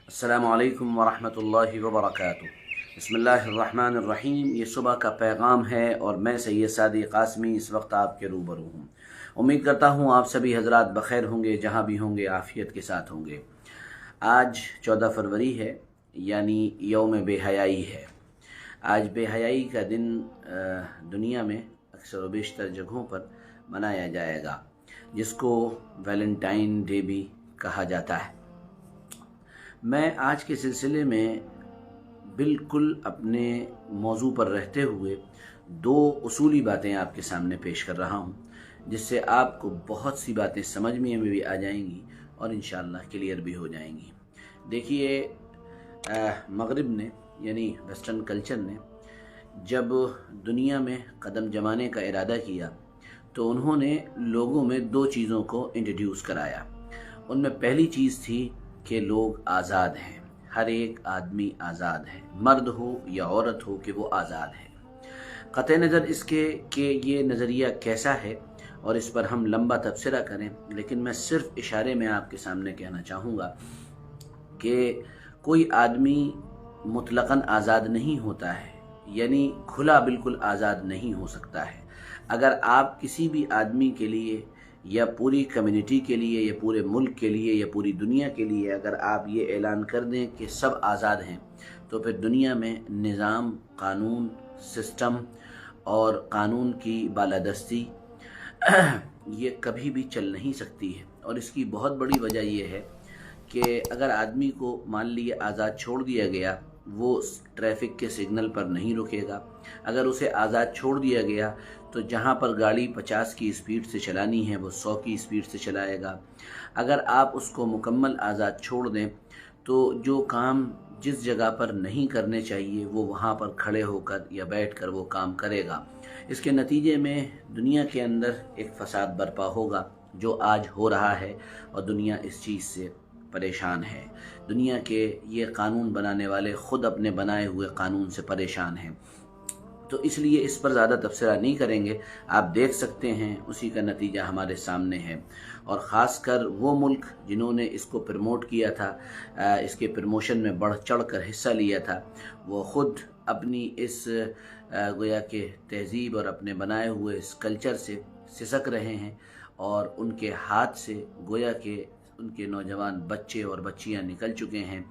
अस्सलामु अलैकुम वरहमतुल्लाहि वबरकातुह। बिस्मिल्लाहिर्रहमानिर्रहीम। ये सुबह का पैगाम है और मैं सैयद सादी क़ासमी इस वक्त आपके रूबरू हूँ। उम्मीद करता हूँ आप सभी हजरात बखैर होंगे, जहाँ भी होंगे आफ़ियत के साथ होंगे। आज 14 फरवरी है, यानी यौम बेहयाई है। आज बेहयाई का दिन दुनिया में अक्सर व बेशतर जगहों पर मनाया जाएगा, जिसको वैलेंटाइन डे भी कहा जाता है। मैं आज के सिलसिले में बिल्कुल अपने मौजू पर रहते हुए दो उसूली बातें आपके सामने पेश कर रहा हूँ, जिससे आपको बहुत सी बातें समझ में भी आ जाएंगी और इंशाअल्लाह क्लियर भी हो जाएंगी। देखिए, मगरिब ने यानी वेस्टर्न कल्चर ने जब दुनिया में कदम जमाने का इरादा किया तो उन्होंने लोगों में दो चीज़ों को इंट्रोड्यूस कराया। उनमें पहली चीज़ थी कि लोग आज़ाद हैं, हर एक आदमी आज़ाद है, मर्द हो या औरत हो कि वो आज़ाद है। क़तई नज़र इसके कि ये नज़रिया कैसा है और इस पर हम लंबा तबसरा करें, लेकिन मैं सिर्फ इशारे में आपके सामने कहना चाहूँगा कि कोई आदमी मुतलक़न आज़ाद नहीं होता है, यानी खुला बिल्कुल आज़ाद नहीं हो सकता है। अगर आप किसी भी आदमी के लिए या पूरी कम्युनिटी के लिए या पूरे मुल्क के लिए या पूरी दुनिया के लिए अगर आप ये ऐलान कर दें कि सब आज़ाद हैं, तो फिर दुनिया में निज़ाम, कानून, सिस्टम और कानून की बालादस्ती ये कभी भी चल नहीं सकती है। और इसकी बहुत बड़ी वजह यह है कि अगर आदमी को मान लिए आज़ाद छोड़ दिया गया, वो ट्रैफिक के सिग्नल पर नहीं रुकेगा। अगर उसे आज़ाद छोड़ दिया गया तो जहाँ पर गाड़ी 50 की स्पीड से चलानी है वो 100 की स्पीड से चलाएगा। अगर आप उसको मुकम्मल आज़ाद छोड़ दें तो जो काम जिस जगह पर नहीं करने चाहिए वो वहाँ पर खड़े होकर या बैठकर वो काम करेगा। इसके नतीजे में दुनिया के अंदर एक फसाद बर्पा होगा, जो आज हो रहा है और दुनिया इस चीज़ से परेशान है। दुनिया के ये कानून बनाने वाले ख़ुद अपने बनाए हुए कानून से परेशान हैं। तो इसलिए इस पर ज़्यादा तबसरा नहीं करेंगे। आप देख सकते हैं उसी का नतीजा हमारे सामने है। और ख़ास कर वो मुल्क जिन्होंने इसको प्रमोट किया था, इसके प्रमोशन में बढ़ चढ़ कर हिस्सा लिया था, वो ख़ुद अपनी इस गोया के तहज़ीब और अपने बनाए हुए इस कल्चर से सिसक रहे हैं और उनके हाथ से गोया के उनके नौजवान बच्चे और बच्चियां निकल चुके हैं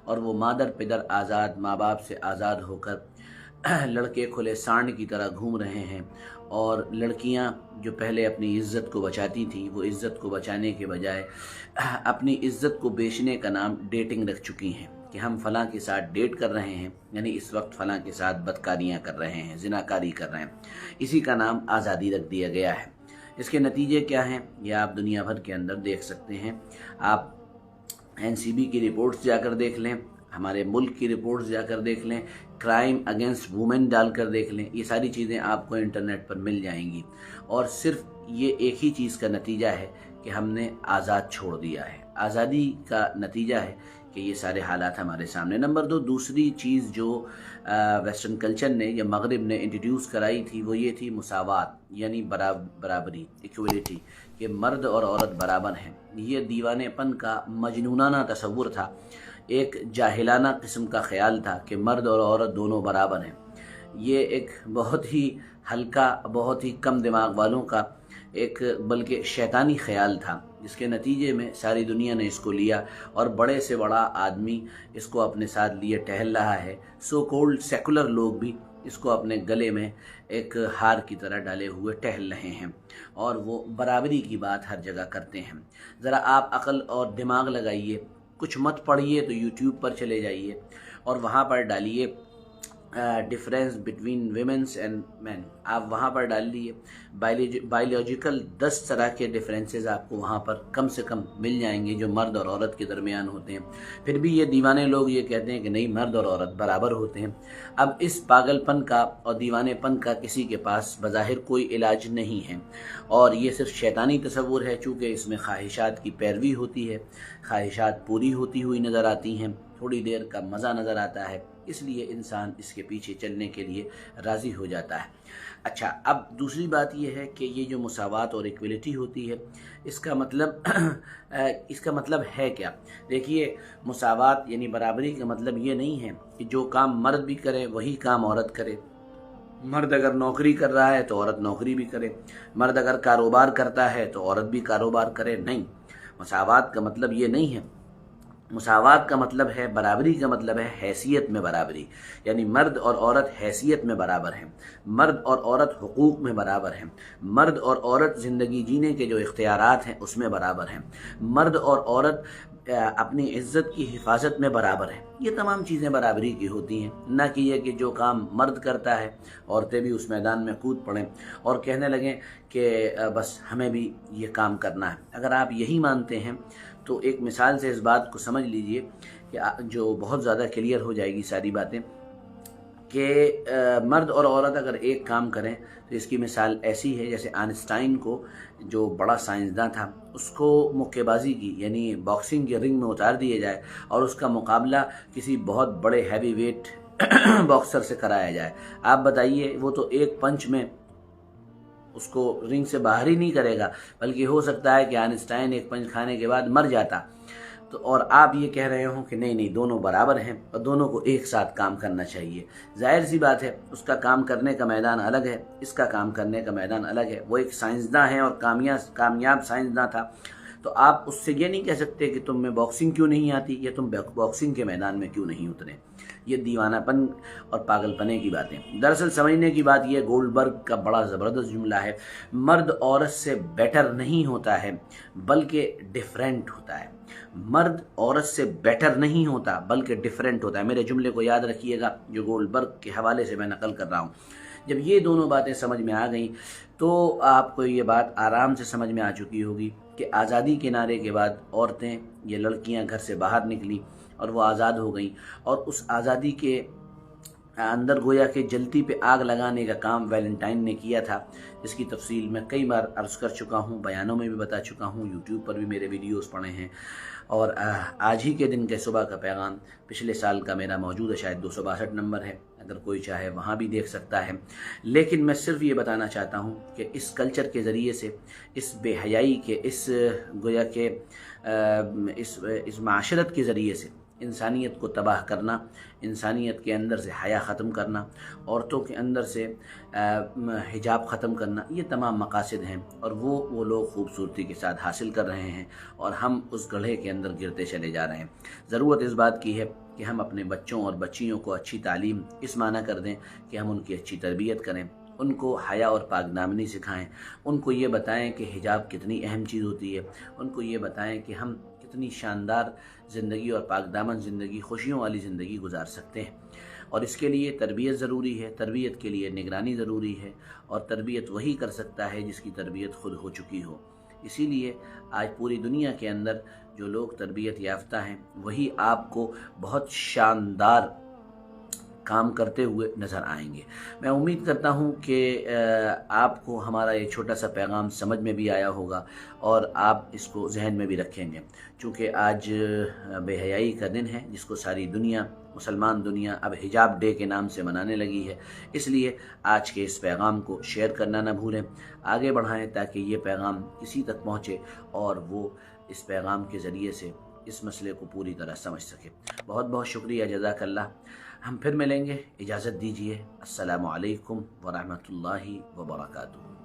और वो मादर पिदर आज़ाद, माँ बाप से आज़ाद होकर लड़के खुले सांड की तरह घूम रहे हैं। और लड़कियां जो पहले अपनी इज़्ज़त को बचाती थी, वो इज़्ज़त को बचाने के बजाय अपनी इज़्ज़त को बेचने का नाम डेटिंग रख चुकी हैं कि हम फ़लाँ के साथ डेट कर रहे हैं, यानी इस वक्त फ़लाँ के साथ बदकारियाँ कर रहे हैं, ज़िनाकारी कर रहे हैं। इसी का नाम आज़ादी रख दिया गया है। इसके नतीजे क्या हैं ये आप दुनिया भर के अंदर देख सकते हैं। आप एनसीबी की रिपोर्ट्स जाकर देख लें, हमारे मुल्क की रिपोर्ट्स जाकर देख लें, क्राइम अगेंस्ट वुमेन डालकर देख लें, ये सारी चीज़ें आपको इंटरनेट पर मिल जाएंगी। और सिर्फ ये एक ही चीज़ का नतीजा है कि हमने आज़ाद छोड़ दिया है। आज़ादी का नतीजा है कि ये सारे हालात हमारे सामने। नंबर 2, दूसरी चीज़ जो वेस्टर्न कल्चर ने या मगरिब ने इंट्रोड्यूस कराई थी वो ये थी मुसावात, यानी बराबरी, इक्वलिटी, कि मर्द और औरत बराबर हैं। ये दीवानेपन का मजनूनाना तसव्वुर था, एक जाहिलाना किस्म का ख्याल था कि मर्द और औरत दोनों बराबर हैं। ये एक बहुत ही हल्का, बहुत ही कम दिमाग वालों का एक बल्कि शैतानी ख्याल था, जिसके नतीजे में सारी दुनिया ने इसको लिया और बड़े से बड़ा आदमी इसको अपने साथ लिए टहल रहा है। सो कॉल्ड सेकुलर लोग भी इसको अपने गले में एक हार की तरह डाले हुए टहल रहे हैं और वो बराबरी की बात हर जगह करते हैं। ज़रा आप अक्ल और दिमाग लगाइए, कुछ मत पढ़िए तो यूट्यूब पर चले जाइए और वहाँ पर डालिए difference between women's and man. आप वहाँ पर डाल लिए बायोलॉजिकल 10 तरह के डिफरेंसेस आपको वहाँ पर कम से कम मिल जाएंगे जो मर्द और औरत के दरमियान होते हैं। फिर भी ये दीवाने लोग ये कहते हैं कि नहीं, मर्द और औरत बराबर होते हैं। अब इस पागलपन का और दीवानेपन का किसी के पास बज़ाहिर कोई इलाज नहीं है और ये सिर्फ शैतानी तसव्वुर है, चूँकि इसमें ख्वाहिशात की पैरवी होती है, ख्वाहिशात पूरी होती हुई नज़र आती हैं, थोड़ी देर का मज़ा नज़र आता है, इसलिए इंसान इसके पीछे चलने के लिए राज़ी हो जाता है। अच्छा, अब दूसरी बात ये है कि ये जो मुसावात और इक्वलिटी होती है, इसका मतलब है क्या? देखिए, मुसावात यानी बराबरी का मतलब ये नहीं है कि जो काम मर्द भी करे वही काम औरत करे। मर्द अगर नौकरी कर रहा है तो औरत नौकरी भी करे, मर्द अगर कारोबार करता है तो औरत भी कारोबार करे, नहीं। मुसावात का मतलब ये नहीं है। मुसावात का मतलब है, बराबरी का मतलब है हैसियत में बराबरी, यानी मर्द और औरत हैसियत में बराबर हैं, मर्द और औरत हुकूक में बराबर हैं, मर्द और औरत ज़िंदगी जीने के जो इख्तियारात हैं उसमें बराबर हैं, मर्द और औरत अपनी इज़्ज़त की हिफाजत में बराबर हैं। ये तमाम चीज़ें बराबरी की होती हैं, न कि ये कि जो काम मर्द करता है औरतें भी उस मैदान में कूद पड़ें और कहने लगें कि बस हमें भी ये काम करना है। अगर आप यही मानते हैं तो एक मिसाल से इस बात को समझ लीजिए कि जो बहुत ज़्यादा क्लियर हो जाएगी सारी बातें कि मर्द और औरत अगर एक काम करें तो इसकी मिसाल ऐसी है जैसे आइंस्टाइन को, जो बड़ा साइंसदान था, उसको मुक्केबाजी की यानी बॉक्सिंग के रिंग में उतार दिया जाए और उसका मुकाबला किसी बहुत बड़े हैवी वेट बॉक्सर से कराया जाए। आप बताइए, वो तो एक पंच में उसको रिंग से बाहर ही नहीं करेगा, बल्कि हो सकता है कि आइंस्टाइन एक पंच खाने के बाद मर जाता। तो और आप ये कह रहे हो कि नहीं नहीं, दोनों बराबर हैं और दोनों को एक साथ काम करना चाहिए। जाहिर सी बात है, उसका काम करने का मैदान अलग है, इसका काम करने का मैदान अलग है। वो एक साइंसदान है और कामयाब साइंसदान था, तो आप उससे ये नहीं कह सकते कि तुम में बॉक्सिंग क्यों नहीं आती या तुम बॉक्सिंग के मैदान में क्यों नहीं उतरे। ये दीवानापन और पागलपने की बातें। दरअसल समझने की बात यह, गोल्डबर्ग का बड़ा ज़बरदस्त जुमला है, मर्द औरत से बेटर नहीं होता है बल्कि डिफरेंट होता है। मर्द औरत से बेटर नहीं होता बल्कि डिफरेंट होता है। मेरे जुमले को याद रखिएगा, जो गोल्डबर्ग के हवाले से मैं नकल कर रहा हूँ। जब ये दोनों बातें समझ में आ गई तो आपको ये बात आराम से समझ में आ चुकी होगी कि आज़ादी के नारे के बाद औरतें, ये लड़कियां घर से बाहर निकली और वो आज़ाद हो गई, और उस आज़ादी के अंदर गोया के जलती पे आग लगाने का काम वैलेंटाइन ने किया था, जिसकी तफसील मैं कई बार अर्ज़ कर चुका हूँ, बयानों में भी बता चुका हूँ, यूट्यूब पर भी मेरे वीडियोस पड़े हैं। और आज ही के दिन के सुबह का पैगाम पिछले साल का मेरा मौजूद है, शायद 262 नंबर है, अगर कोई चाहे वहाँ भी देख सकता है। लेकिन मैं सिर्फ ये बताना चाहता हूँ कि इस कल्चर के ज़रिए से, इस बेहयाई के, इस गोया के इस माशरत के ज़रिए से इंसानियत को तबाह करना, इंसानियत के अंदर से हया ख़त्म करना, औरतों के अंदर से हिजाब ख़त्म करना, ये तमाम मकासद हैं और वो लोग खूबसूरती के साथ हासिल कर रहे हैं और हम उस गड्ढे के अंदर गिरते चले जा रहे हैं। ज़रूरत इस बात की है कि हम अपने बच्चों और बच्चियों को अच्छी तालीम इस माना कर दें कि हम उनकी अच्छी तरबियत करें, उनको हया और पाकदामनी सिखाएं, उनको ये बताएं कि हिजाब कितनी अहम चीज़ होती है, उनको ये बताएं कि हम कितनी शानदार ज़िंदगी और पाकदामन ज़िंदगी, खुशियों वाली ज़िंदगी गुजार सकते हैं। और इसके लिए तरबियत ज़रूरी है, तरबियत के लिए निगरानी ज़रूरी है, और तरबियत वही कर सकता है जिसकी तरबियत खुद हो चुकी हो। इसीलिए आज पूरी दुनिया के अंदर जो लोग तरबियत याफ्ता हैं वही आपको बहुत शानदार काम करते हुए नज़र आएंगे। मैं उम्मीद करता हूँ कि आपको हमारा ये छोटा सा पैगाम समझ में भी आया होगा और आप इसको जहन में भी रखेंगे, चूँकि आज बेहयाई का दिन है जिसको सारी दुनिया, मुसलमान दुनिया अब हिजाब डे के नाम से मनाने लगी है। इसलिए आज के इस पैगाम को शेयर करना ना भूलें, आगे बढ़ाएं ताकि ये पैगाम किसी तक पहुँचे और वो इस पैगाम के ज़रिए से इस मसले को पूरी तरह समझ सके। बहुत बहुत शुक्रिया, जज़ाकल्लाह। हम फिर मिलेंगे, इजाज़त दीजिए। अस्सलामु अलैकुम व रहमतुल्लाहि व बरकातुहू।